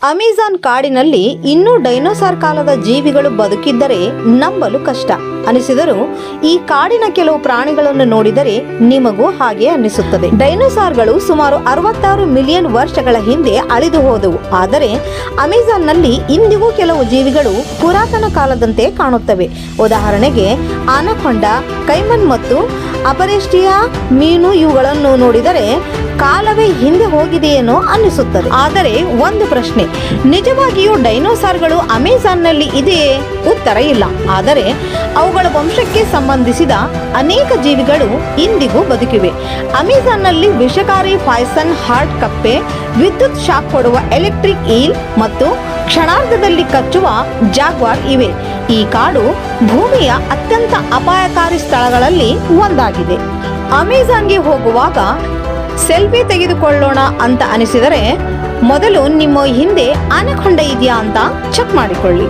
Amazon ಕಾಡಿನಲ್ಲಿ ಇನ್ನೂ dinosaur ಕಾಲದ ಜೀವಿಗಳು ಬದುಕಿದ್ದರೆ ನಂಬಲು ಕಷ್ಟ ಅನಿಸಿದರೂ ಈ ಕಾಡಿನ ಕೆಲವು ಪ್ರಾಣಿಗಳನ್ನು ನೋಡಿದರೆ ನಿಮಗೂ ಹಾಗೆ ಅನ್ನಿಸುತ್ತದೆ. ಡೈನೋಸಾರ್ಗಳು ಸುಮಾರು 66 ಮಿಲಿಯನ್ ವರ್ಷಗಳ ಹಿಂದೆ ಅಳಿದು ಹೋದವು. ಆದರೆ ಅಮೆಜಾನ್ನಲ್ಲಿ ಇಂದಿಗೂ ಕೆಲವು ಜೀವಿಗಳು ಪುರಾತನ ಕಾಲದಂತೆ ಕಾಣುತ್ತವೆ. ಉದಾಹರಣೆಗೆ ಆನಕೊಂಡ, ಕೈಮನ್ ಮತ್ತು ಅಪರೆಸ್ಟಿಯಾ ಮೀನು ಇವುಗಳನ್ನು ನೋಡಿದರೆ ಕಾಲವೇ ಹಿಂದೆ ಹೋಗಿದೆಯೇನೋ ಅನ್ನಿಸುತ್ತದೆ. ಆದರೆ ಒಂದು ಪ್ರಶ್ನೆ, ನಿಜವಾಗಿಯೂ ಡೈನೋಸಾರ್ಗಳು ಅಮೆಜಾನ್ನಲ್ಲಿ ಇದೆಯೇ? ಉತ್ತರ ಇಲ್ಲ. ಆದರೆ ಅವುಗಳ ವಂಶಕ್ಕೆ ಸಂಬಂಧಿಸಿದ ಅನೇಕ ಜೀವಿಗಳು ಇಂದಿಗೂ ಬದುಕಿವೆ. ಅಮೆಜಾನ್ನಲ್ಲಿ ವಿಷಕಾರಿ ಪಾಯ್ಸನ್ ಹಾರ್ಟ್ ಕಪ್ಪೆ, ವಿದ್ಯುತ್ ಶಾಕ್ ಕೊಡುವ ಎಲೆಕ್ಟ್ರಿಕ್ ಈಲ್ ಮತ್ತು ಕ್ಷಣಾರ್ಧದಲ್ಲಿ ಕಚ್ಚುವ ಜಾಗ್ವಾರ್ ಇವೆ. ಈ ಕಾಡು ಭೂಮಿಯ ಅತ್ಯಂತ ಅಪಾಯಕಾರಿ ಸ್ಥಳಗಳಲ್ಲಿ ಒಂದಾಗಿದೆ. ಅಮೆಜಾನ್ಗೆ ಹೋಗುವಾಗ ಸೆಲ್ಫಿ ತೆಗೆದುಕೊಳ್ಳೋಣ ಅಂತ ಅನಿಸಿದರೆ ಮೊದಲು ನಿಮ್ಮ ಹಿಂದೆ ಆನೆಕೊಂಡ ಇದೆಯಾ ಅಂತ ಚೆಕ್ ಮಾಡಿಕೊಳ್ಳಿ.